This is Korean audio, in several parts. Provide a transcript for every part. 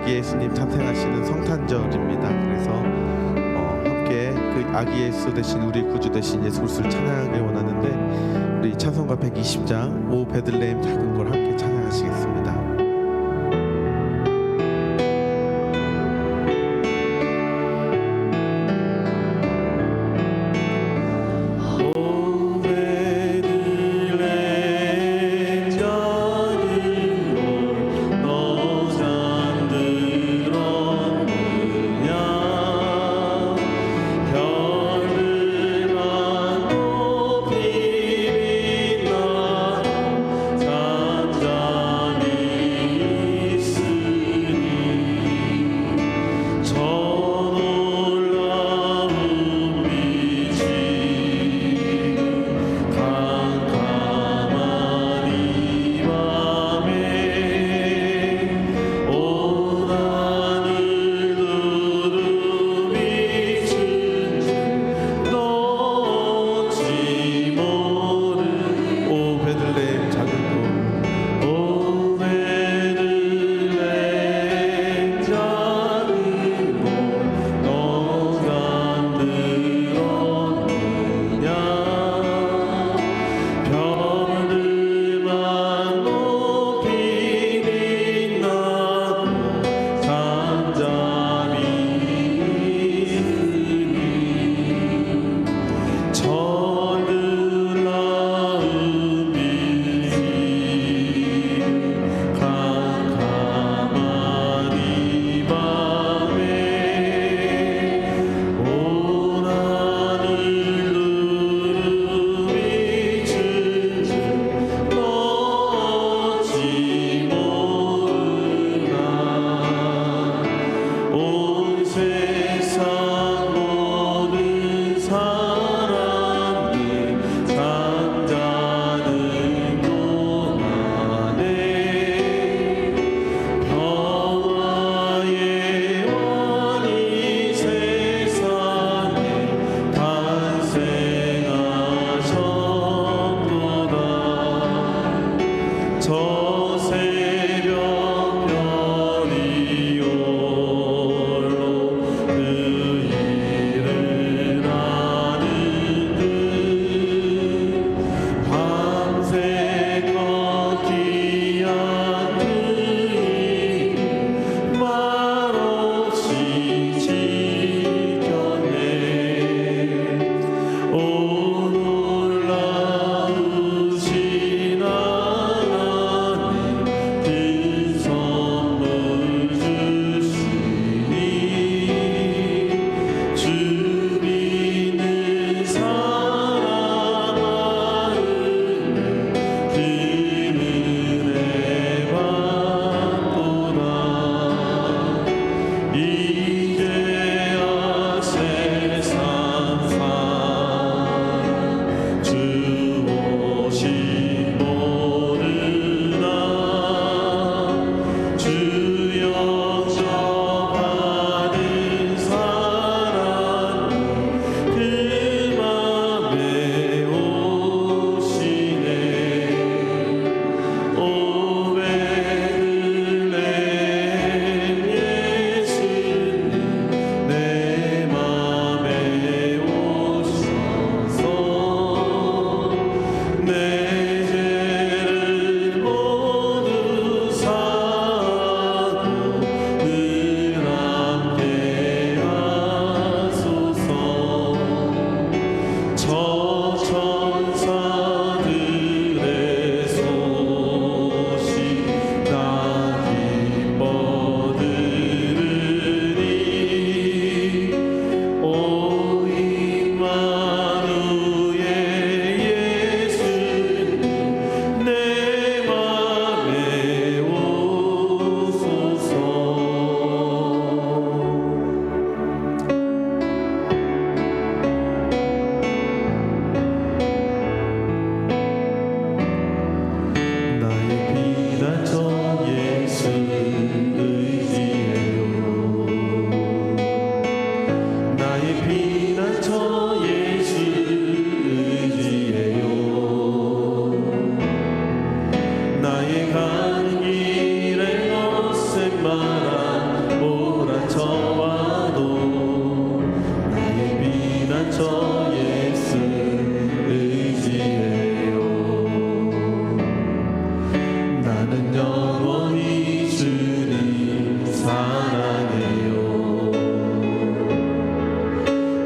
아기 예수님 탄생하시는 성탄절입니다. 그래서 함께 그 아기 예수 대신 우리 구주 대신 예수 그리스도를 찬양하길 원하는데 우리 찬송가 120장 오 베들레헴 작은 걸 함께 찬양하시겠습니다. 잔잔히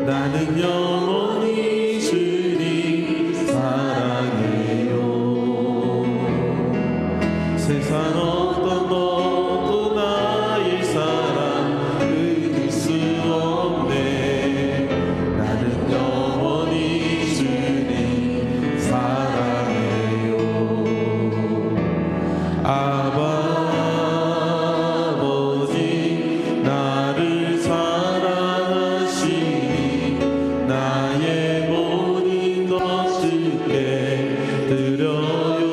나는 영원히 주님 사랑해요. 세상 어떤 것도 나의 사랑 끊을 수 없네. 나는 영원히 주님 사랑해요. 아버지 나를 사랑하시니 나의 모든 것 주께 드려요.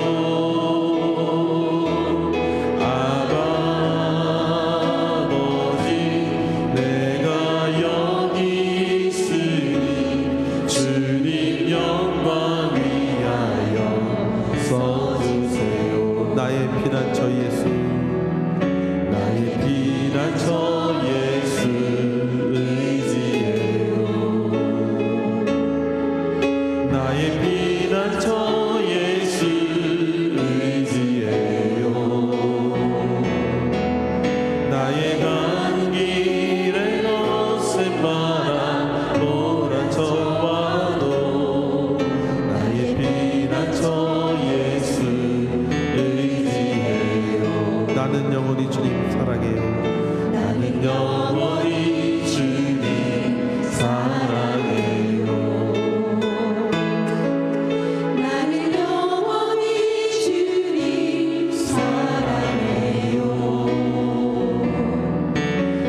아버지 내가 여기 있으니 주님 영광 위하여 써주세요. 나의 피난처 예수, 나의 피난처 예수 의지해요. 나의 피난처 예수 의지해요. 나의 가는 길에 거센 바람 몰아쳐와도 나의 피난처 예수 의지해요. 나는 영원히 주님 사랑해요. 나는 영원히 주님 사랑해요. 나는 영원히 주님 사랑해요.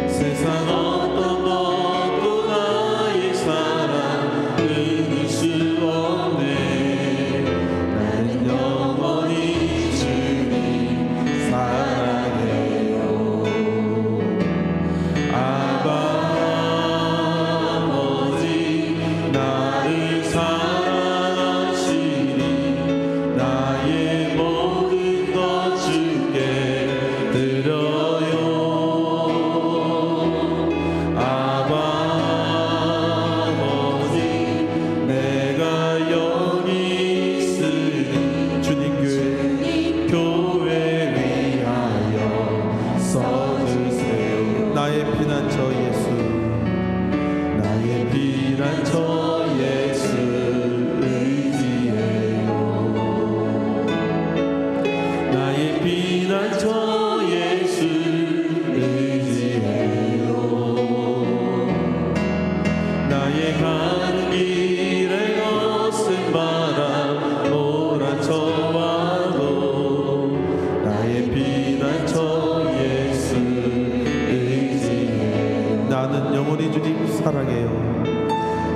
세상 어떤 것도 나의 사랑 끊을 수 없네. 나는 영원히 주님 사랑해요. 아버지 나를 사랑하시니 나의 모든 것 주께 드려요. 아버지 내가 여기 있으니 주님 교회 위하여 써주세요. 나의 피난처 예수, 나의 피난처 예수 의지해요. 나의 피난처 예수 의지해요. 나의 가는 길에 거센 바람 몰아쳐와도 나의 피난처 예수 의지해요. 나는 영원히 주님 사랑해요.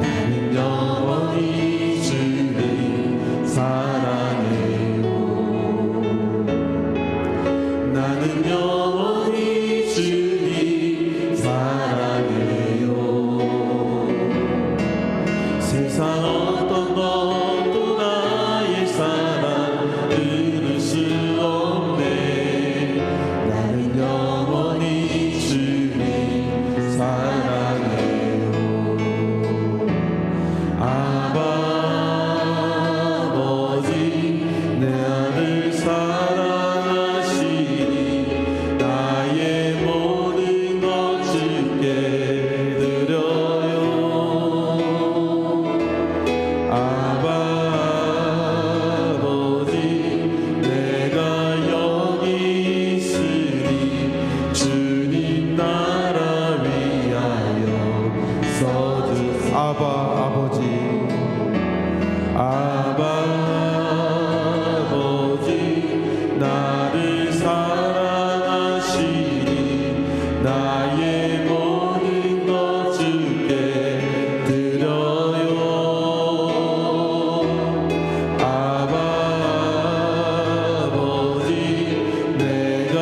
나는 영원히 주님 사랑해요. 나는 영원히 주님 사랑해요. 세상 어떤 것도 나의 사랑 끊을 수 없네. 나는 영원히 주님 사랑해요. 아버지 나를 사랑하시니 나의 모든 것 주께 드려요. 아버지 내가 여기 있으니 주님 나라 위하여 써주세요. 아버지 나를 사랑하시니 나의 모든 것 주께 드려요. 아버지 내가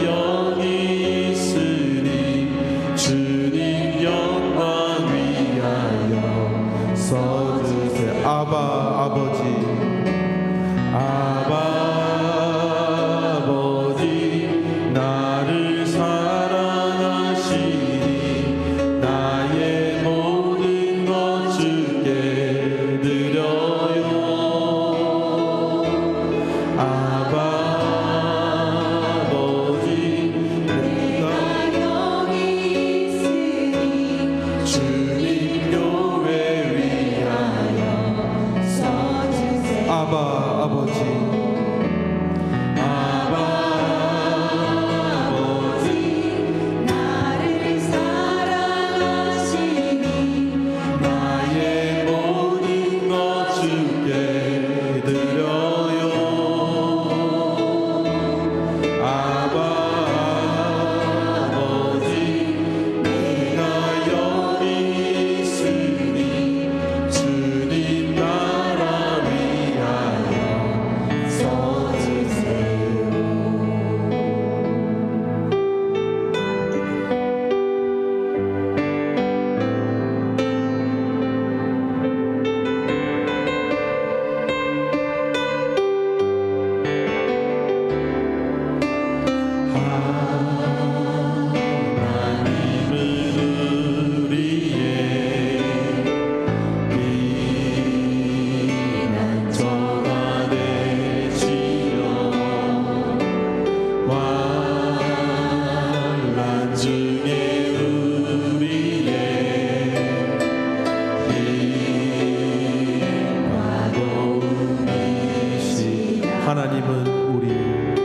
여기 있으니 주님 영광 위하여 써주세요. 아버지 나를 사랑하시니 나의 모든 것 주께 드려요. 아버지 내가 여기 있으니 주님 교회 하나님은 우리의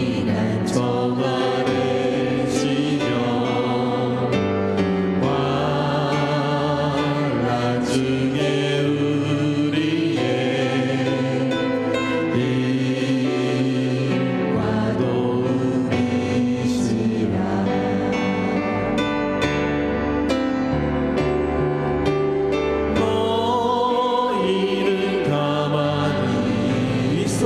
피난처 아래 지며 환난 중에 우리의 힘과 도움이시라. 너희는 가만히 있어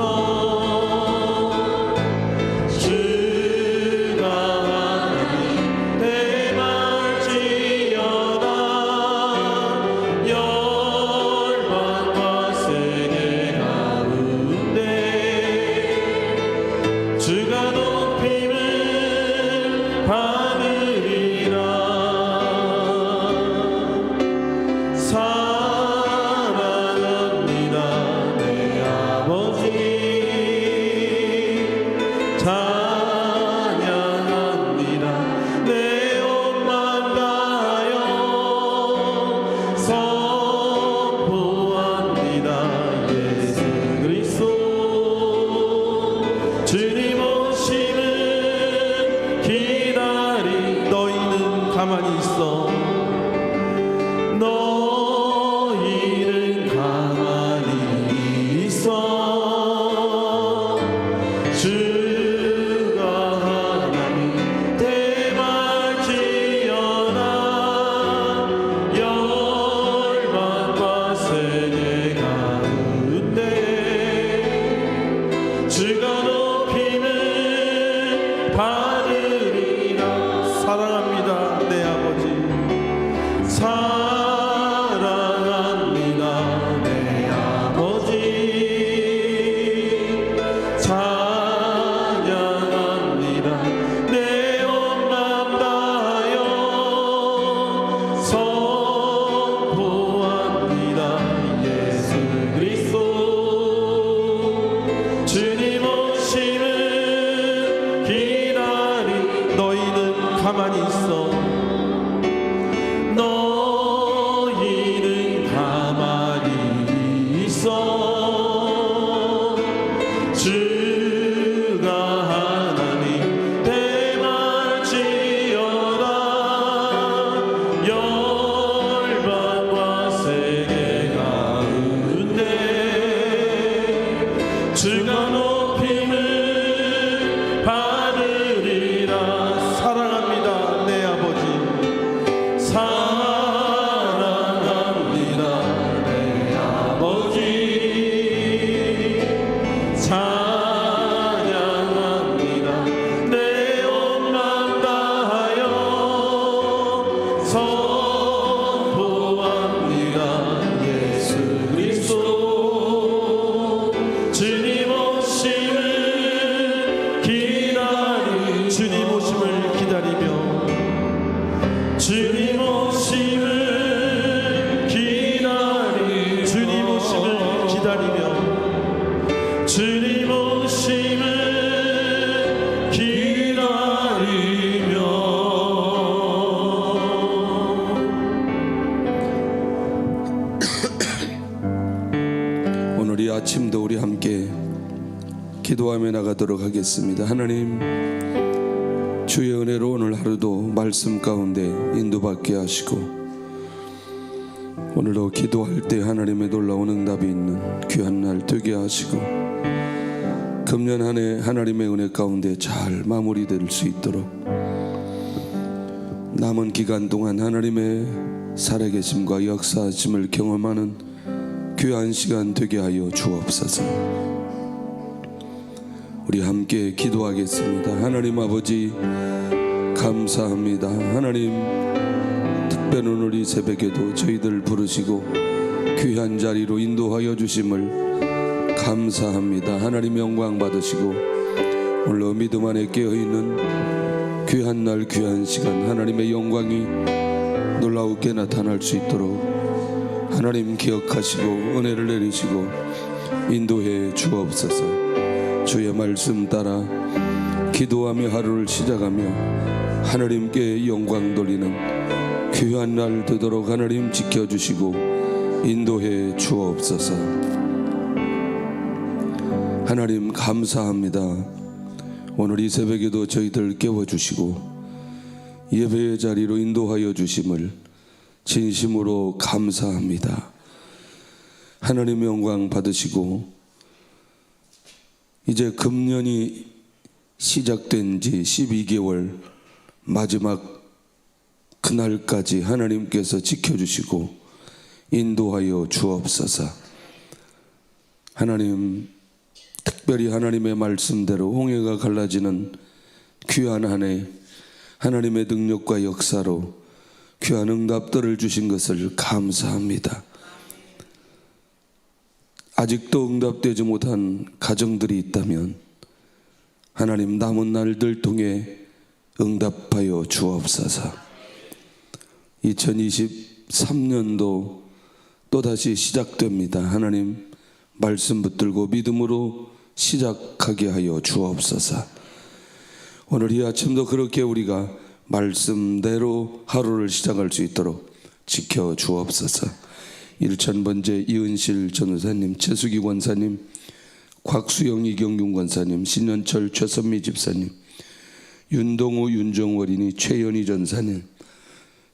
주가 하나님 대말지어다. 열방과 세계 가운데 주가 높임을 받으리라. 사랑합니다 내 아버지. 찬양합니다 내 온맘 다하여. 선포합니다 예수 그리스도. 주님 오심을 기다리. 너희는 가만히 있어. 너희는 가만히 있어 주가 하나님 대말지어다. 열방과 세계 가운데 주가 높임을 받으리라. 사랑합니다 내 아버지. 사랑합니다 내 아버지. 찬양합니다 내 온맘 다하여. 선포합니다 예수 그리스도. 주님 오심을 기다리. 너희는 가만히 있어. 너희는 가만히 있어 주가 하나님 대말지어다. 열방과 세계 가운데 주가 높임을 받으리라. 사랑합니다 내 아버지. 사랑합니다 내 아버지. 찬양합니다 내 온맘 다하여. 선포합니다 예수 그리스도. 주님 오심을 기다리. 주님 오심을 기다리며. 주님 오심을 기다리. 주님 오심을 기다리며. 주님 오심을 기다리며. 오늘 이 아침도 우리 함께 기도하며 나가도록 하겠습니다. 하나님, 주의 은혜로 오늘 하루도 말씀 가운데 인도받게 하시고, 오늘도 기도할 때 하나님의 놀라운 응답이 있는 귀한 날 되게 하시고, 금년 한 해 하나님의 은혜 가운데 잘 마무리될 수 있도록 남은 기간 동안 하나님의 살아계심과 역사하심을 경험하는 귀한 시간 되게 하여 주옵소서. 우리 함께 기도하겠습니다. 하나님 아버지 감사합니다. 하나님, 특별히 오늘 이 새벽에도 저희들 부르시고 귀한 자리로 인도하여 주심을 감사합니다. 하나님 영광 받으시고 오늘 믿음 안에 깨어있는 귀한 날 귀한 시간 하나님의 영광이 놀라우게 나타날 수 있도록 하나님 기억하시고 은혜를 내리시고 인도해 주옵소서. 주의 말씀 따라 기도하며 하루를 시작하며 하나님께 영광 돌리는 귀한 날 되도록 하나님 지켜주시고 인도해 주옵소서. 하나님 감사합니다. 오늘 이 새벽에도 저희들 깨워주시고 예배의 자리로 인도하여 주심을 진심으로 감사합니다. 하나님 영광 받으시고 이제 금년이 시작된 지 12개월 마지막 그날까지 하나님께서 지켜주시고 인도하여 주옵소서. 하나님, 특별히 하나님의 말씀대로 홍해가 갈라지는 귀한 한 해 하나님의 능력과 역사로 귀한 응답들을 주신 것을 감사합니다. 아직도 응답되지 못한 가정들이 있다면 하나님 남은 날들 통해 응답하여 주옵소서. 2023년도 또다시 시작됩니다. 하나님 말씀 붙들고 믿음으로 시작하게 하여 주옵소서. 오늘 이 아침도 그렇게 우리가 말씀대로 하루를 시작할 수 있도록 지켜 주옵소서. 일천번제 이은실 전우사님, 최수기 권사님, 곽수영 이경균 권사님, 신현철 최선미 집사님, 윤동우 윤정월이니 최연희 전사님,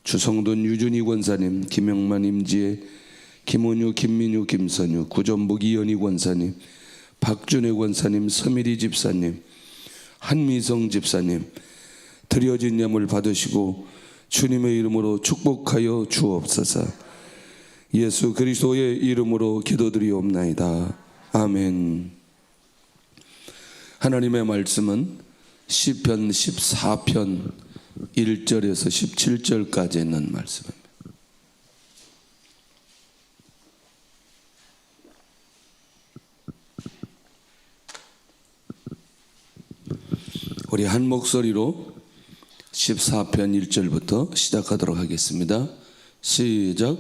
주성돈 유준희 권사님, 김영만 임지혜, 김원유 김민유 김선유, 구전복 이연희 권사님, 박준혜 권사님, 서미리 집사님, 한미성 집사님, 드려진 예물 받으시고 주님의 이름으로 축복하여 주옵소서. 예수 그리스도의 이름으로 기도드리옵나이다. 아멘. 하나님의 말씀은 시편 14편 1절에서 17절까지 있는 말씀입니다. 우리 한 목소리로 14편 1절부터 시작하도록 하겠습니다. 시작.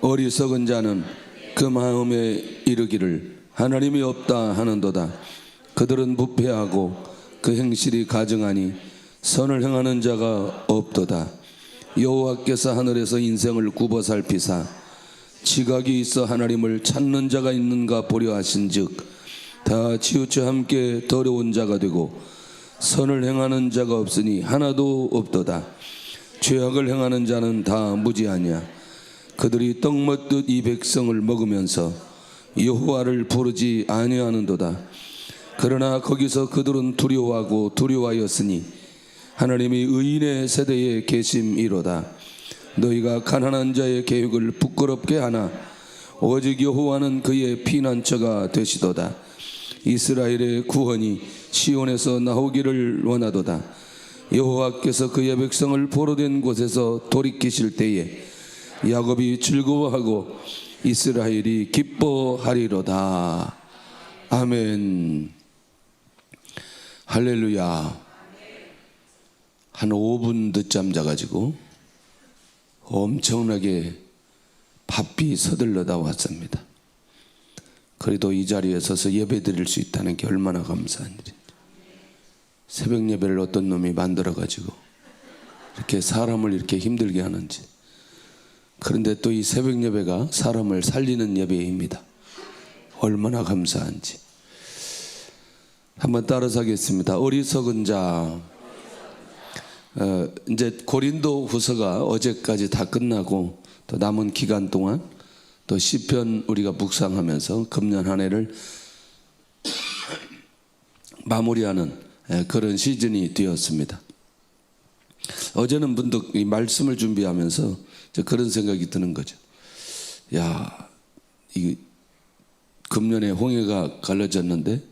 어리석은 자는 그 마음에 이르기를 하나님이 없다 하는도다. 그들은 부패하고 그 행실이 가증하니 선을 행하는 자가 없도다. 여호와께서 하늘에서 인생을 굽어 살피사 지각이 있어 하나님을 찾는 자가 있는가 보려 하신즉 다 치우쳐 함께 더러운 자가 되고 선을 행하는 자가 없으니 하나도 없도다. 죄악을 행하는 자는 다 무지하냐. 그들이 떡 먹듯 이 백성을 먹으면서 여호와를 부르지 아니하는도다. 그러나 거기서 그들은 두려워하고 두려워하였으니 하나님이 의인의 세대에 계심이로다. 너희가 가난한 자의 계획을 부끄럽게 하나 오직 여호와는 그의 피난처가 되시도다. 이스라엘의 구원이 시온에서 나오기를 원하도다. 여호와께서 그의 백성을 포로된 곳에서 돌이키실 때에 야곱이 즐거워하고 이스라엘이 기뻐하리로다. 아멘. 할렐루야. 한 5분 늦잠 자가지고 엄청나게 바삐 서둘러다 왔습니다. 그래도 이 자리에 서서 예배 드릴 수 있다는 게 얼마나 감사한 일인지. 새벽 예배를 어떤 놈이 만들어가지고 이렇게 사람을 이렇게 힘들게 하는지. 그런데 또 이 새벽 예배가 사람을 살리는 예배입니다. 얼마나 감사한지. 한번 따라서 하겠습니다. 어리석은 자. 이제 고린도 후서가 어제까지 다 끝나고 또 남은 기간 동안 또 시편 우리가 묵상하면서 금년 한 해를 마무리하는 그런 시즌이 되었습니다. 어제는 문득 이 말씀을 준비하면서 그런 생각이 드는 거죠. 야, 이 금년에 홍해가 갈라졌는데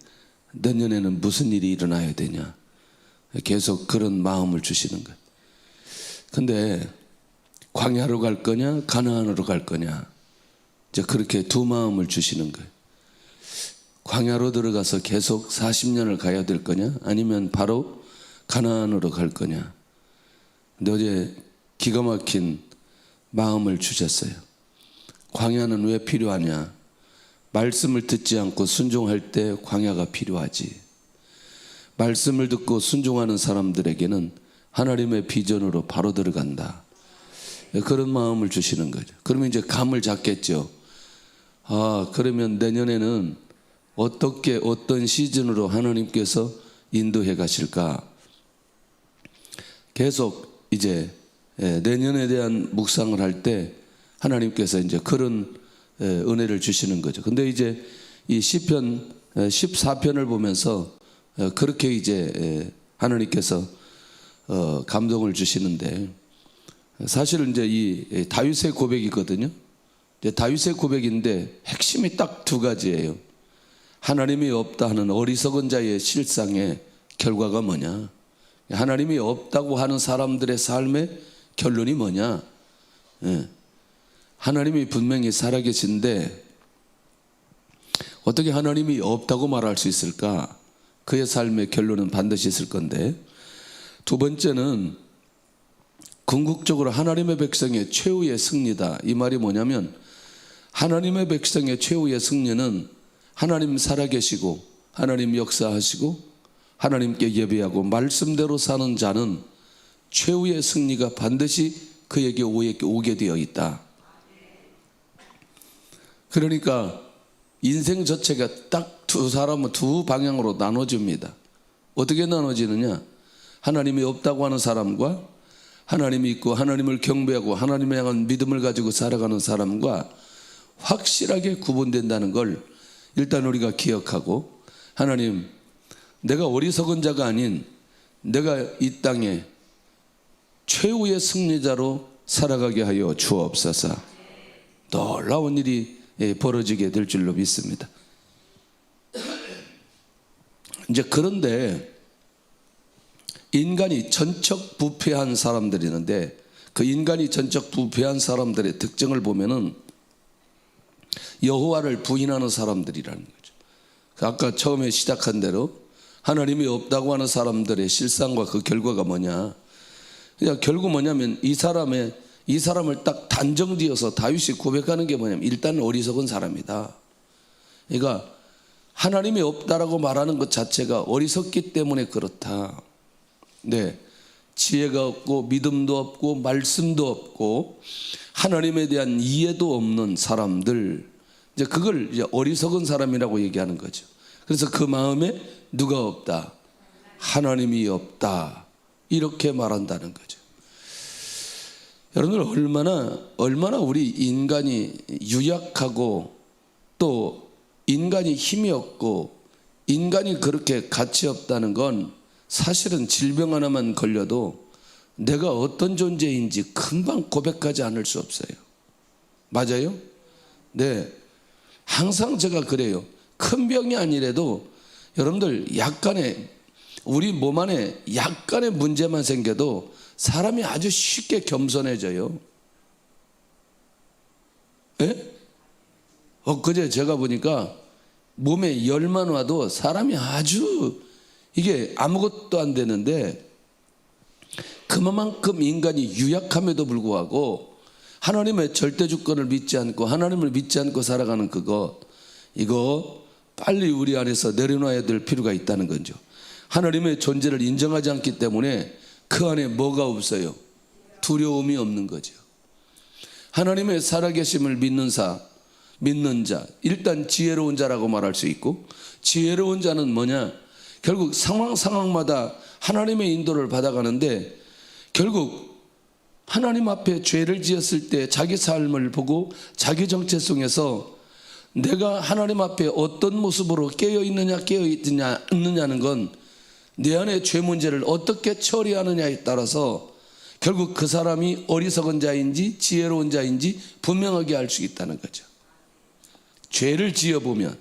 내년에는 무슨 일이 일어나야 되냐. 계속 그런 마음을 주시는 거예요. 근데 광야로 갈 거냐 가나안으로 갈 거냐, 이제 그렇게 두 마음을 주시는 거예요. 광야로 들어가서 계속 40년을 가야 될 거냐 아니면 바로 가나안으로 갈 거냐. 근데 어제 기가 막힌 마음을 주셨어요. 광야는 왜 필요하냐. 말씀을 듣지 않고 순종할 때 광야가 필요하지. 말씀을 듣고 순종하는 사람들에게는 하나님의 비전으로 바로 들어간다. 그런 마음을 주시는 거죠. 그러면 이제 감을 잡겠죠. 그러면 내년에는 어떻게 어떤 시즌으로 하나님께서 인도해 가실까? 계속 이제 내년에 대한 묵상을 할 때 하나님께서 이제 그런 은혜를 주시는 거죠. 근데 이제 이 시편 14편을 보면서 그렇게 이제 하나님께서 감동을 주시는데, 사실은 이제 이 다윗의 고백이거든요. 이제 다윗의 고백인데 핵심이 딱 두 가지예요. 하나님이 없다 하는 어리석은 자의 실상의 결과가 뭐냐? 하나님이 없다고 하는 사람들의 삶의 결론이 뭐냐? 하나님이 분명히 살아계신데 어떻게 하나님이 없다고 말할 수 있을까? 그의 삶의 결론은 반드시 있을 건데, 두 번째는 궁극적으로 하나님의 백성의 최후의 승리다. 이 말이 뭐냐면 하나님의 백성의 최후의 승리는 하나님 살아계시고 하나님 역사하시고 하나님께 예배하고 말씀대로 사는 자는 최후의 승리가 반드시 그에게 오게 되어 있다. 그러니까 인생 자체가 딱 두 사람은 두 방향으로 나눠집니다. 어떻게 나눠지느냐? 하나님이 없다고 하는 사람과 하나님이 있고 하나님을 경배하고 하나님을 향한 믿음을 가지고 살아가는 사람과 확실하게 구분된다는 걸 일단 우리가 기억하고, 하나님, 내가 어리석은 자가 아닌 내가 이 땅에 최후의 승리자로 살아가게 하여 주옵소서. 놀라운 일이 벌어지게 될 줄로 믿습니다. 이제 그런데 인간이 전적 부패한 사람들이 있는데, 그 인간이 전적 부패한 사람들의 특징을 보면은 여호와를 부인하는 사람들이라는 거죠. 아까 처음에 시작한 대로 하나님이 없다고 하는 사람들의 실상과 그 결과가 뭐냐? 그냥 결국 뭐냐면 이 사람을 딱 단정지어서 다윗이 고백하는 게 뭐냐면 일단 어리석은 사람이다. 그러니까 하나님이 없다라고 말하는 것 자체가 어리석기 때문에 그렇다. 네, 지혜가 없고 믿음도 없고 말씀도 없고 하나님에 대한 이해도 없는 사람들, 이제 그걸 이제 어리석은 사람이라고 얘기하는 거죠. 그래서 그 마음에 누가 없다? 하나님이 없다. 이렇게 말한다는 거죠. 여러분들 얼마나 우리 인간이 유약하고 또 인간이 힘이 없고 인간이 그렇게 가치 없다는 건 사실은 질병 하나만 걸려도 내가 어떤 존재인지 금방 고백하지 않을 수 없어요. 맞아요? 네. 항상 제가 그래요. 큰 병이 아니라도 여러분들 약간의 우리 몸 안에 약간의 문제만 생겨도 사람이 아주 쉽게 겸손해져요. 예? 그제 제가 보니까 몸에 열만 와도 사람이 아주 이게 아무것도 안 되는데, 그만큼 인간이 유약함에도 불구하고 하나님의 절대 주권을 믿지 않고 하나님을 믿지 않고 살아가는 이거 빨리 우리 안에서 내려놔야 될 필요가 있다는 거죠. 하나님의 존재를 인정하지 않기 때문에 그 안에 뭐가 없어요? 두려움이 없는 거죠. 하나님의 살아계심을 믿는 자, 일단 지혜로운 자라고 말할 수 있고, 지혜로운 자는 뭐냐? 결국 상황마다 하나님의 인도를 받아가는데, 결국 하나님 앞에 죄를 지었을 때 자기 삶을 보고 자기 정체성에서 내가 하나님 앞에 어떤 모습으로 깨어있느냐 깨어있느냐 않느냐는 건 내 안의 죄 문제를 어떻게 처리하느냐에 따라서 결국 그 사람이 어리석은 자인지 지혜로운 자인지 분명하게 알 수 있다는 거죠. 죄를 지어보면,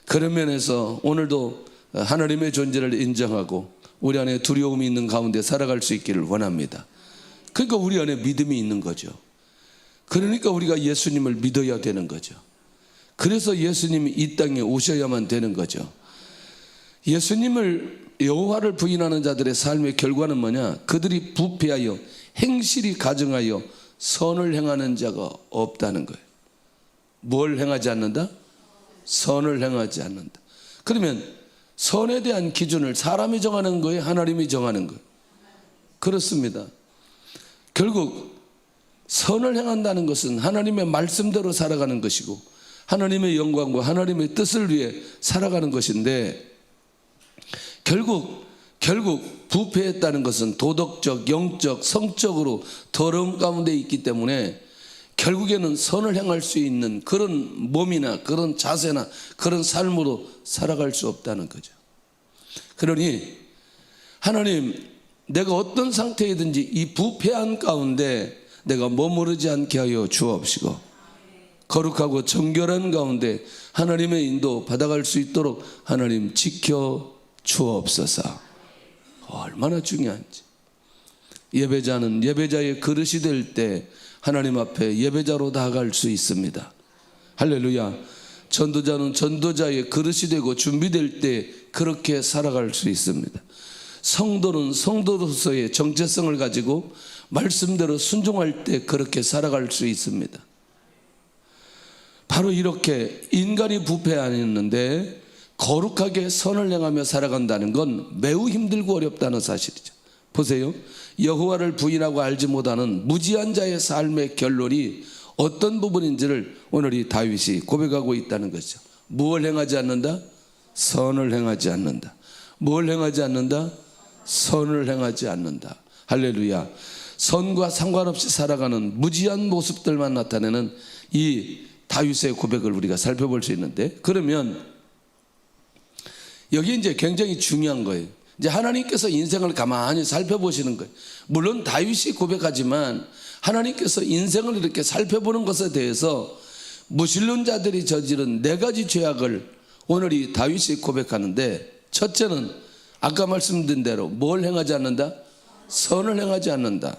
그런 면에서 오늘도 하나님의 존재를 인정하고 우리 안에 두려움이 있는 가운데 살아갈 수 있기를 원합니다. 그러니까 우리 안에 믿음이 있는 거죠. 그러니까 우리가 예수님을 믿어야 되는 거죠. 그래서 예수님이 이 땅에 오셔야만 되는 거죠. 예수님을 여호와를 부인하는 자들의 삶의 결과는 뭐냐? 그들이 부패하여 행실이 가증하여 선을 행하는 자가 없다는 거예요. 뭘 행하지 않는다? 선을 행하지 않는다. 그러면 선에 대한 기준을 사람이 정하는 거예요? 하나님이 정하는 거예요? 그렇습니다. 결국 선을 행한다는 것은 하나님의 말씀대로 살아가는 것이고 하나님의 영광과 하나님의 뜻을 위해 살아가는 것인데 결국 부패했다는 것은 도덕적, 영적, 성적으로 더러움 가운데 있기 때문에 결국에는 선을 행할 수 있는 그런 몸이나 그런 자세나 그런 삶으로 살아갈 수 없다는 거죠. 그러니 하나님, 내가 어떤 상태이든지 이 부패한 가운데 내가 머무르지 않게 하여 주옵시고 거룩하고 정결한 가운데 하나님의 인도 받아갈 수 있도록 하나님 지켜 주옵소서. 얼마나 중요한지. 예배자는 예배자의 그릇이 될 때 하나님 앞에 예배자로 나아갈 수 있습니다. 할렐루야. 전도자는 전도자의 그릇이 되고 준비될 때 그렇게 살아갈 수 있습니다. 성도는 성도로서의 정체성을 가지고 말씀대로 순종할 때 그렇게 살아갈 수 있습니다. 바로 이렇게 인간이 부패하였는데 거룩하게 선을 행하며 살아간다는 건 매우 힘들고 어렵다는 사실이죠. 보세요. 여호와를 부인하고 알지 못하는 무지한 자의 삶의 결론이 어떤 부분인지를 오늘 이 다윗이 고백하고 있다는 것이죠. 무엇을 행하지 않는다? 선을 행하지 않는다. 뭘 행하지 않는다? 선을 행하지 않는다. 할렐루야. 선과 상관없이 살아가는 무지한 모습들만 나타내는 이 다윗의 고백을 우리가 살펴볼 수 있는데, 그러면 여기 이제 굉장히 중요한 거예요. 이제 하나님께서 인생을 가만히 살펴보시는 거예요. 물론 다윗이 고백하지만 하나님께서 인생을 이렇게 살펴보는 것에 대해서 무신론자들이 저지른 4가지 죄악을 오늘 이 다윗이 고백하는데, 첫째는 아까 말씀드린 대로 뭘 행하지 않는다? 선을 행하지 않는다.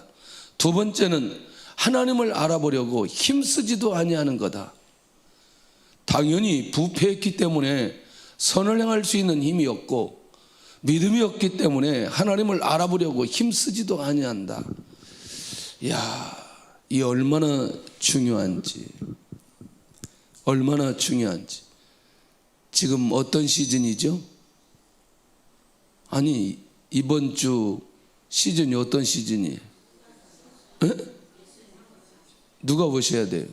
두 번째는 하나님을 알아보려고 힘쓰지도 아니하는 거다. 당연히 부패했기 때문에 선을 행할 수 있는 힘이 없고 믿음이 없기 때문에 하나님을 알아보려고 힘쓰지도 아니한다. 이야, 이 얼마나 중요한지, 얼마나 중요한지. 지금 어떤 시즌이죠? 아니, 이번 주 시즌이 어떤 시즌이에요? 에? 누가 오셔야 돼요?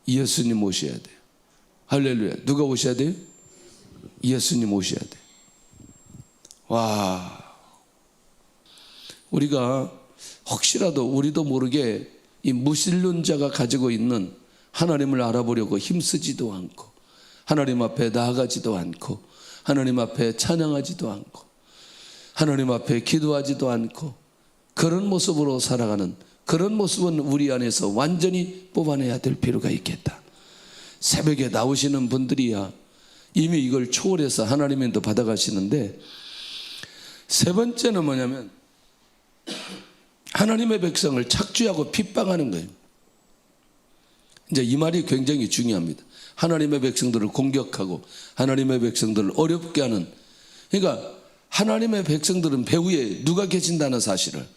예수님 오셔야 돼요. 할렐루야. 누가 오셔야 돼요? 예수님 오셔야 돼요. 와, 우리가 혹시라도 우리도 모르게 이 무신론자가 가지고 있는 하나님을 알아보려고 힘쓰지도 않고 하나님 앞에 나아가지도 않고 하나님 앞에 찬양하지도 않고 하나님 앞에 기도하지도 않고 그런 모습으로 살아가는 그런 모습은 우리 안에서 완전히 뽑아내야 될 필요가 있겠다. 새벽에 나오시는 분들이야 이미 이걸 초월해서 하나님의 인도 받아가시는데, 세 번째는 뭐냐면 하나님의 백성을 착취하고 핍박하는 거예요. 이제 이 말이 굉장히 중요합니다. 하나님의 백성들을 공격하고 하나님의 백성들을 어렵게 하는, 그러니까 하나님의 백성들은 배후에 누가 계신다는 사실을,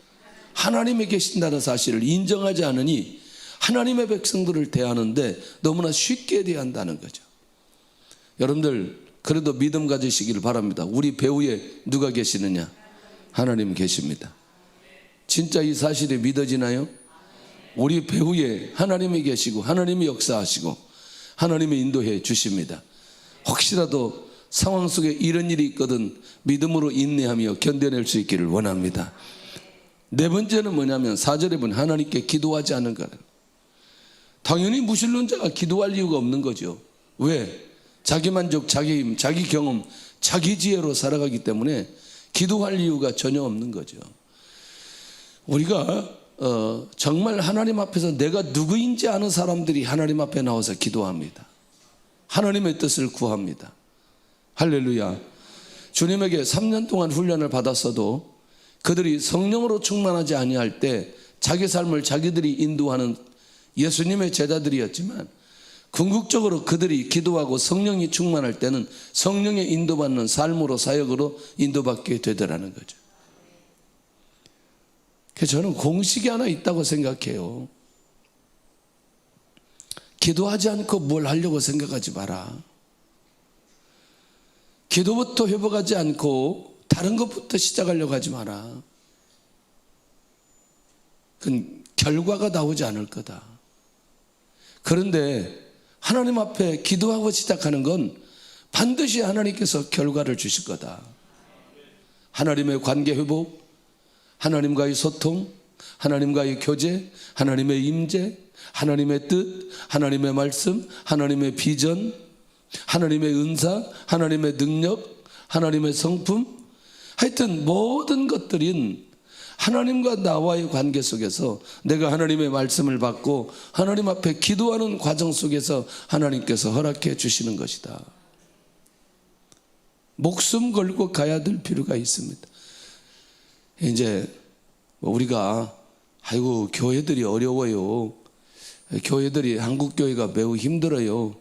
하나님이 계신다는 사실을 인정하지 않으니 하나님의 백성들을 대하는데 너무나 쉽게 대한다는 거죠. 여러분들 그래도 믿음 가지시기를 바랍니다. 우리 배후에 누가 계시느냐? 하나님 계십니다. 진짜 이 사실이 믿어지나요? 우리 배후에 하나님이 계시고 하나님이 역사하시고 하나님이 인도해 주십니다. 혹시라도 상황 속에 이런 일이 있거든 믿음으로 인내하며 견뎌낼 수 있기를 원합니다. 네 번째는 뭐냐면 4절에 보면 하나님께 기도하지 않는 거예요. 당연히 무신론자가 기도할 이유가 없는 거죠. 왜? 자기 만족, 자기 힘, 자기 경험, 자기 지혜로 살아가기 때문에 기도할 이유가 전혀 없는 거죠. 우리가 정말 하나님 앞에서 내가 누구인지 아는 사람들이 하나님 앞에 나와서 기도합니다. 하나님의 뜻을 구합니다. 할렐루야. 주님에게 3년 동안 훈련을 받았어도 그들이 성령으로 충만하지 아니할 때 자기 삶을 자기들이 인도하는 예수님의 제자들이었지만, 궁극적으로 그들이 기도하고 성령이 충만할 때는 성령의 인도받는 삶으로 사역으로 인도받게 되더라는 거죠. 그래서 저는 공식이 하나 있다고 생각해요. 기도하지 않고 뭘 하려고 생각하지 마라. 기도부터 회복하지 않고 다른 것부터 시작하려고 하지 마라. 그건 결과가 나오지 않을 거다. 그런데 하나님 앞에 기도하고 시작하는 건 반드시 하나님께서 결과를 주실 거다. 하나님의 관계 회복, 하나님과의 소통, 하나님과의 교제, 하나님의 임재, 하나님의 뜻, 하나님의 말씀, 하나님의 비전, 하나님의 은사, 하나님의 능력, 하나님의 성품, 하여튼 모든 것들인 하나님과 나와의 관계 속에서 내가 하나님의 말씀을 받고 하나님 앞에 기도하는 과정 속에서 하나님께서 허락해 주시는 것이다. 목숨 걸고 가야 될 필요가 있습니다. 이제 우리가 아이고 교회들이 어려워요. 교회들이 한국 교회가 매우 힘들어요.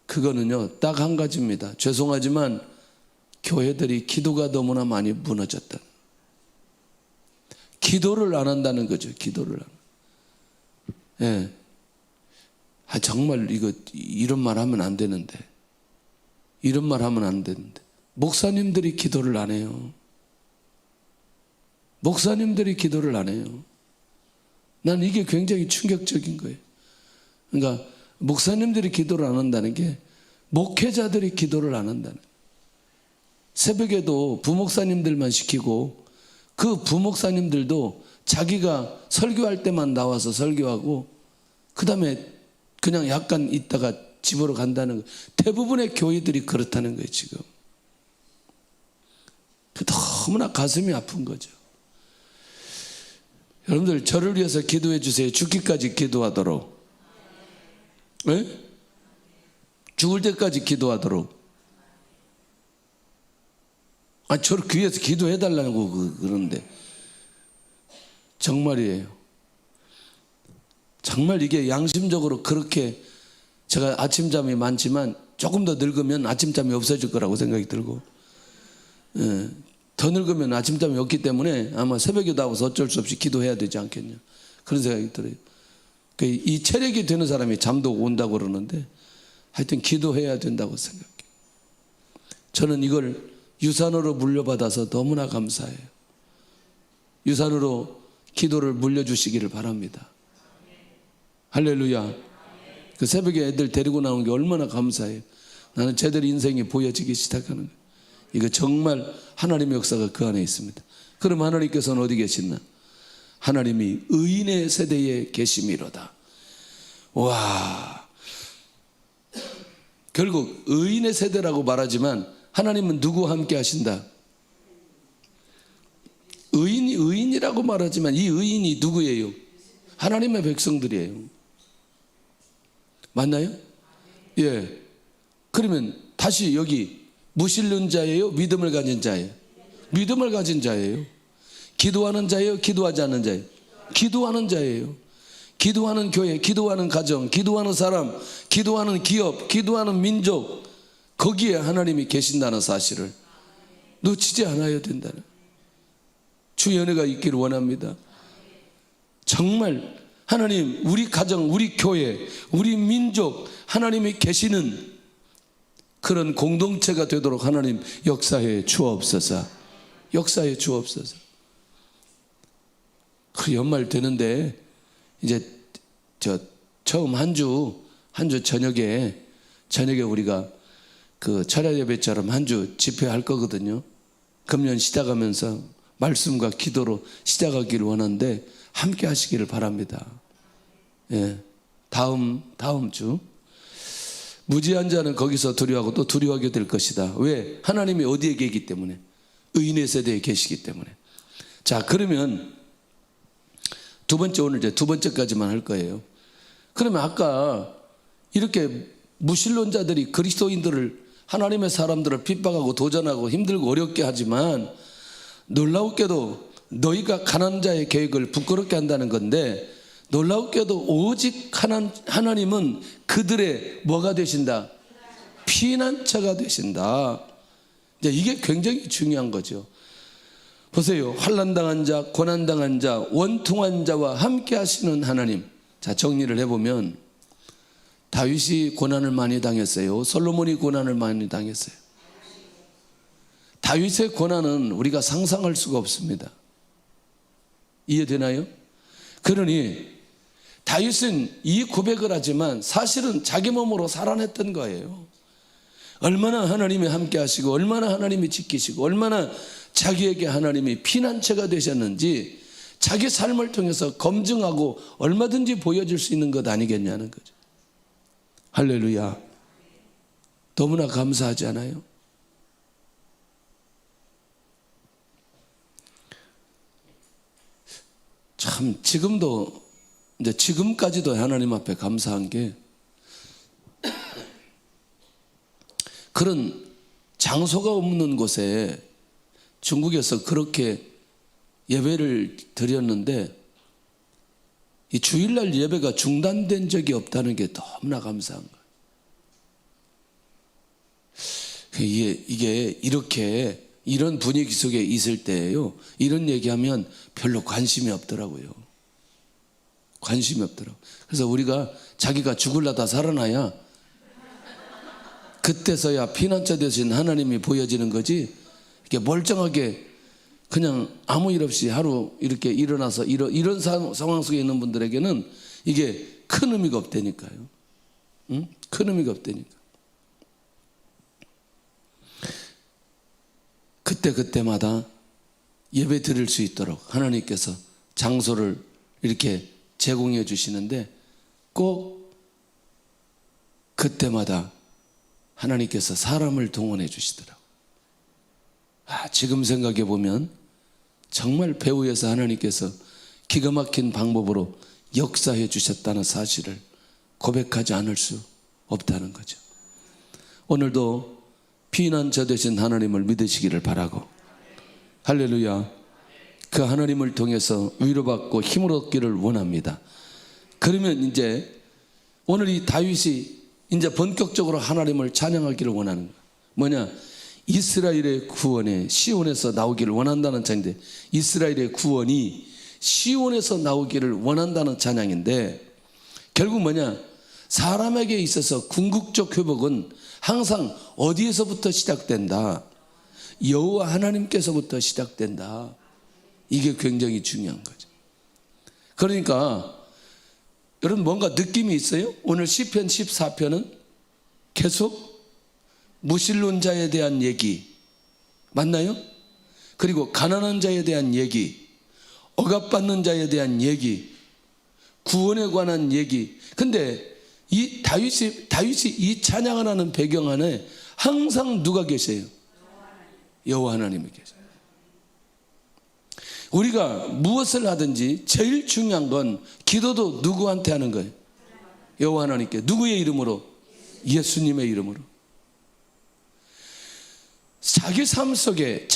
그거는요 딱 한 가지입니다. 죄송하지만 교회들이 기도가 너무나 많이 무너졌다. 기도를 안 한다는 거죠. 기도를 안. 예. 정말 이런 말 하면 안 되는데. 이런 말 하면 안 되는데. 목사님들이 기도를 안 해요. 목사님들이 기도를 안 해요. 난 이게 굉장히 충격적인 거예요. 그러니까 목사님들이 기도를 안 한다는 게 목회자들이 기도를 안 한다는 거예요. 새벽에도 부목사님들만 시키고 그 부목사님들도 자기가 설교할 때만 나와서 설교하고 그 다음에 그냥 약간 있다가 집으로 간다는 거예요. 대부분의 교회들이 그렇다는 거예요 지금. 너무나 가슴이 아픈 거죠. 여러분들 저를 위해서 기도해 주세요. 죽기까지 기도하도록. 네? 죽을 때까지 기도하도록. 저를 위해서 기도해 달라고 그러는데 정말이에요. 정말 이게 양심적으로 그렇게 제가 아침잠이 많지만 조금 더 늙으면 아침잠이 없어질 거라고 생각이 들고 더 늙으면 아침잠이 없기 때문에 아마 새벽에 나와서 어쩔 수 없이 기도해야 되지 않겠냐 그런 생각이 들어요. 이 체력이 되는 사람이 잠도 온다고 그러는데 하여튼 기도해야 된다고 생각해요. 저는 이걸 유산으로 물려받아서 너무나 감사해요. 유산으로 기도를 물려주시기를 바랍니다. 할렐루야. 그 새벽에 애들 데리고 나오는 게 얼마나 감사해요. 나는 제대로 인생이 보여지기 시작하는 거예요. 이거 정말 하나님의 역사가 그 안에 있습니다. 그럼 하나님께서는 어디 계시나? 하나님이 의인의 세대에 계심이로다. 와, 결국 의인의 세대라고 말하지만 하나님은 누구와 함께 하신다? 의인이라고 말하지만 이 의인이 누구예요? 하나님의 백성들이에요. 맞나요? 예. 그러면 다시 여기 무신론 자예요? 믿음을 가진 자예요? 믿음을 가진 자예요. 기도하는 자예요? 기도하지 않는 자예요? 기도하는 자예요. 기도하는 교회, 기도하는 가정, 기도하는 사람, 기도하는 기업, 기도하는 민족, 거기에 하나님이 계신다는 사실을 놓치지 않아야 된다는 주의 은혜가 있기를 원합니다. 정말 하나님, 우리 가정, 우리 교회, 우리 민족, 하나님이 계시는 그런 공동체가 되도록 하나님 역사해 주옵소서. 역사해 주옵소서. 그 연말 되는데 이제 처음 한 주 저녁에 우리가 그 철야 예배처럼 한 주 집회할 거거든요. 금년 시작하면서 말씀과 기도로 시작하기를 원하는데 함께 하시기를 바랍니다. 예, 다음 주 무지한 자는 거기서 두려워하고 또 두려워하게 될 것이다. 왜? 하나님이 어디에 계시기 때문에, 의인의 세대에 계시기 때문에. 자, 그러면 두 번째, 오늘 이제 두 번째까지만 할 거예요. 그러면 아까 이렇게 무신론자들이 그리스도인들을, 하나님의 사람들을 핍박하고 도전하고 힘들고 어렵게 하지만 놀라웠게도 너희가 가난한 자의 계획을 부끄럽게 한다는 건데, 놀라웠게도 오직 하나님은 그들의 뭐가 되신다? 피난처가 되신다. 이제 이게 굉장히 중요한 거죠. 보세요. 환난당한 자, 고난당한 자, 원통한 자와 함께 하시는 하나님. 자, 정리를 해보면 다윗이 고난을 많이 당했어요. 솔로몬이 고난을 많이 당했어요. 다윗의 고난은 우리가 상상할 수가 없습니다. 이해되나요? 그러니 다윗은 이 고백을 하지만 사실은 자기 몸으로 살아냈던 거예요. 얼마나 하나님이 함께 하시고 얼마나 하나님이 지키시고 얼마나 자기에게 하나님이 피난처가 되셨는지 자기 삶을 통해서 검증하고 얼마든지 보여줄 수 있는 것 아니겠냐는 거죠. 할렐루야. 너무나 감사하지 않아요? 참 지금까지도 하나님 앞에 감사한 게 그런 장소가 없는 곳에 중국에서 그렇게 예배를 드렸는데 이 주일날 예배가 중단된 적이 없다는 게 너무나 감사한 거예요. 이게 이렇게 이런 분위기 속에 있을 때예요. 이런 얘기하면 별로 관심이 없더라고요. 관심이 없더라고요. 그래서 우리가 자기가 죽을라다 살아나야 그때서야 피난처 되신 하나님이 보여지는 거지, 이렇게 멀쩡하게 그냥 아무 일 없이 하루 이렇게 일어나서 이런 상황 속에 있는 분들에게는 이게 큰 의미가 없다니까요. 응? 큰 의미가 없다니까. 그때마다 예배 드릴 수 있도록 하나님께서 장소를 이렇게 제공해 주시는데 꼭 그때마다 하나님께서 사람을 동원해 주시더라고요. 지금 생각해 보면 정말 배후에서 하나님께서 기가 막힌 방법으로 역사해 주셨다는 사실을 고백하지 않을 수 없다는 거죠. 오늘도 피난처 되신 하나님을 믿으시기를 바라고, 할렐루야, 그 하나님을 통해서 위로받고 힘을 얻기를 원합니다. 그러면 이제 오늘 이 다윗이 이제 본격적으로 하나님을 찬양하기를 원하는 거예요. 뭐냐? 이스라엘의 구원에 시온에서 나오기를 원한다는 찬양인데, 이스라엘의 구원이 시온에서 나오기를 원한다는 찬양인데, 결국 뭐냐? 사람에게 있어서 궁극적 회복은 항상 어디에서부터 시작된다? 여호와 하나님께서부터 시작된다. 이게 굉장히 중요한 거죠. 그러니까 여러분 뭔가 느낌이 있어요? 오늘 시편 14편은 계속 무신론자에 대한 얘기 맞나요? 그리고 가난한 자에 대한 얘기, 억압받는 자에 대한 얘기, 구원에 관한 얘기. 근데 이 다윗이 이 찬양을 하는 배경 안에 항상 누가 계세요? 여호와 하나님이 계세요. 우리가 무엇을 하든지 제일 중요한 건 기도도 누구한테 하는 거예요? 여호와 하나님께. 누구의 이름으로? 예수님의 이름으로. 자기 삶 속에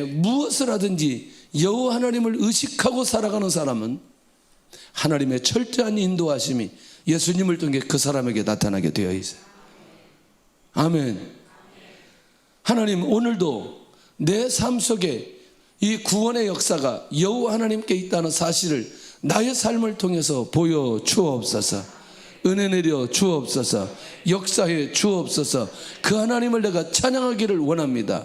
무엇을 하든지 여호와 하나님을 의식하고 살아가는 사람은 하나님의 철저한 인도하심이 예수님을 통해 그 사람에게 나타나게 되어 있어요. 아멘. 하나님 오늘도 내 삶 속에 이 구원의 역사가 여호와 하나님께 있다는 사실을 나의 삶을 통해서 보여 주옵소서. 은혜 내려 주옵소서. 역사해 주옵소서. 그 하나님을 내가 찬양하기를 원합니다.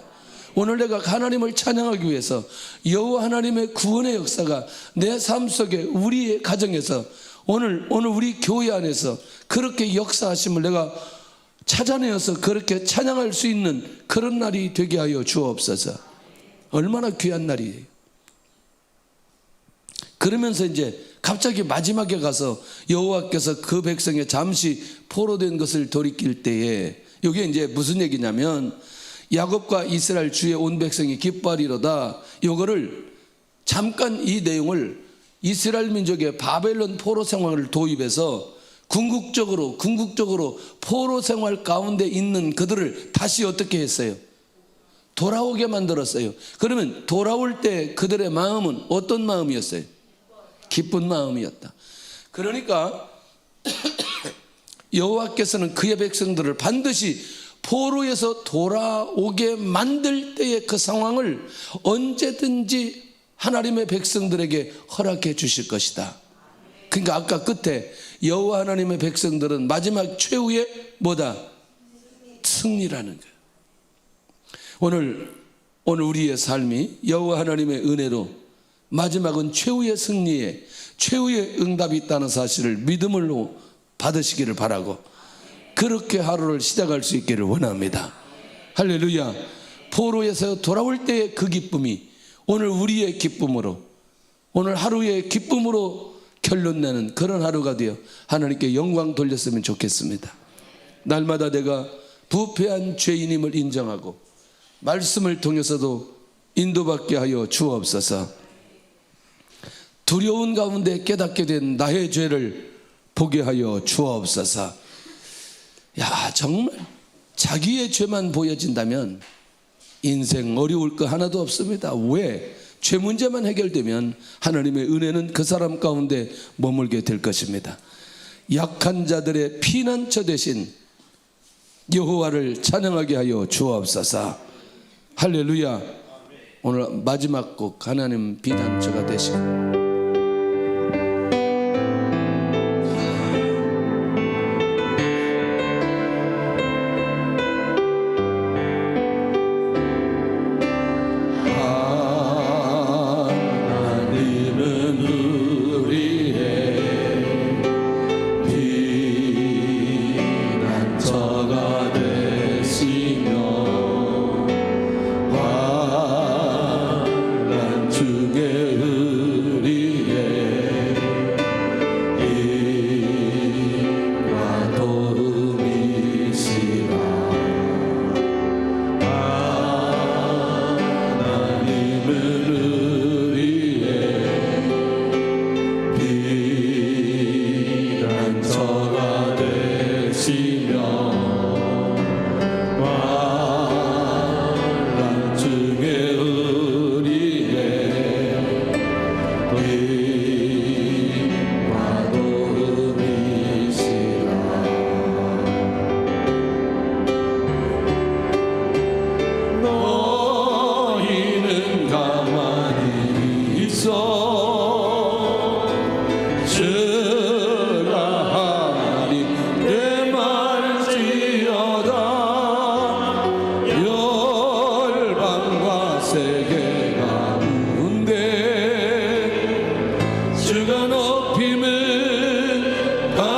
오늘 내가 하나님을 찬양하기 위해서 여호와 하나님의 구원의 역사가 내 삶 속에 우리의 가정에서 오늘 우리 교회 안에서 그렇게 역사하심을 내가 찾아내어서 그렇게 찬양할 수 있는 그런 날이 되게 하여 주옵소서. 얼마나 귀한 날이에요. 그러면서 이제 갑자기 마지막에 가서 여호와께서 그 백성의 잠시 포로된 것을 돌이킬 때에, 이게 이제 무슨 얘기냐면 야곱과 이스라엘 주의 온 백성이 기뻐하리로다. 요거를 잠깐 이 내용을 이스라엘 민족의 바벨론 포로 생활을 도입해서 궁극적으로 포로 생활 가운데 있는 그들을 다시 어떻게 했어요? 돌아오게 만들었어요. 그러면 돌아올 때 그들의 마음은 어떤 마음이었어요? 기쁜 마음이었다. 그러니까 여호와께서는 그의 백성들을 반드시 포로에서 돌아오게 만들 때의 그 상황을 언제든지 하나님의 백성들에게 허락해 주실 것이다. 그러니까 아까 끝에 여호와 하나님의 백성들은 마지막 최후의 뭐다? 승리라는 거예요. 오늘 오늘 우리의 삶이 여호와 하나님의 은혜로 마지막은 최후의 승리에 최후의 응답이 있다는 사실을 믿음으로 받으시기를 바라고 그렇게 하루를 시작할 수 있기를 원합니다. 할렐루야. 포로에서 돌아올 때의 그 기쁨이 오늘 우리의 기쁨으로, 오늘 하루의 기쁨으로 결론내는 그런 하루가 되어 하나님께 영광 돌렸으면 좋겠습니다. 날마다 내가 부패한 죄인임을 인정하고 말씀을 통해서도 인도받게 하여 주옵소서. 두려운 가운데 깨닫게 된 나의 죄를 보게 하여 주옵소서. 야, 정말 자기의 죄만 보여진다면 인생 어려울 거 하나도 없습니다. 왜? 죄 문제만 해결되면 하나님의 은혜는 그 사람 가운데 머물게 될 것입니다. 약한 자들의 피난처 되신 여호와를 찬양하게 하여 주옵소서. 할렐루야. 오늘 마지막 곡 하나님 피난처가 되시고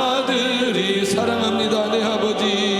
사랑합니다 내 아버지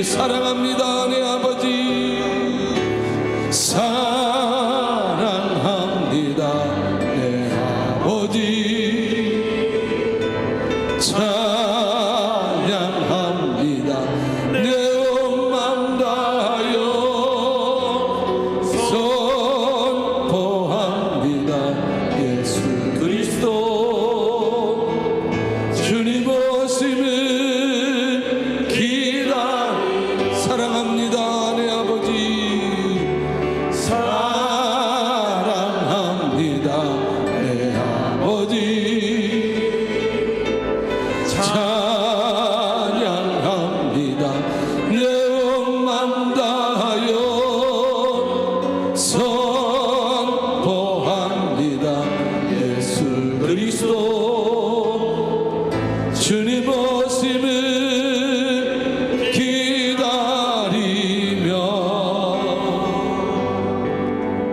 사랑합니다 내 아버지 찬양합니다 내 온 맘 다하여 선포합니다 예수 그리스도 주님 오심을 사랑합니다 내 아버지 사랑합니다 내 아버지 찬양합니다 내 온 맘 다하여 선포합니다 예수 그리스도 주님 오심을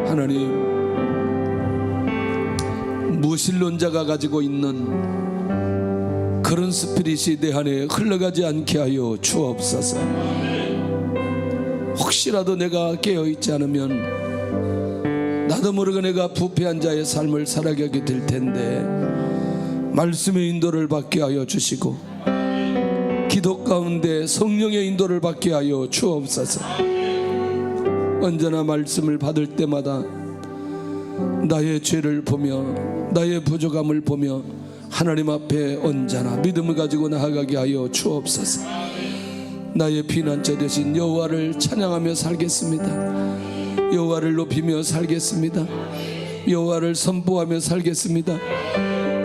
하나님, 무신론자가 가지고 있는 그런 스피릿이 내 안에 흘러가지 않게 하여 주옵소서. 혹시라도 내가 깨어있지 않으면 나도 나도 모르게 내가 부패한 자의 삶을 살아가게 될 텐데 말씀의 인도를 받게 하여 주시고 기도 가운데 성령의 인도를 받게 하여 주옵소서. 언제나 말씀을 받을 때마다 나의 죄를 보며 나의 부족함을 보며 하나님 앞에 언제나 믿음을 가지고 나아가게 하여 주옵소서. 나의 피난처 되신 여호와를 찬양하며 살겠습니다. 여호와를 높이며 살겠습니다. 여호와를 선포하며 살겠습니다.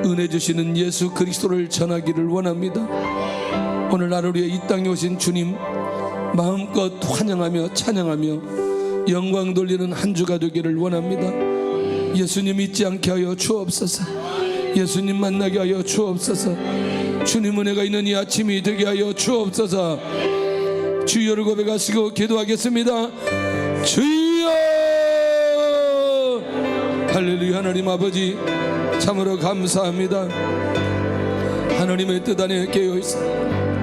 은혜 주시는 예수 그리스도를 전하기를 원합니다. 오늘 하루 위에 이 땅에 오신 주님 마음껏 환영하며 찬양하며 영광 돌리는 한 주가 되기를 원합니다. 예수님 잊지 않게 하여 주옵소서. 예수님 만나게 하여 주옵소서. 주님 은혜가 있는 이 아침이 되게 하여 주옵소서. 주여를 고백하시고 기도하겠습니다. 주여. 할렐루야. 하나님 아버지 참으로 감사합니다. 하나님의 뜻 안에 깨어있습니다.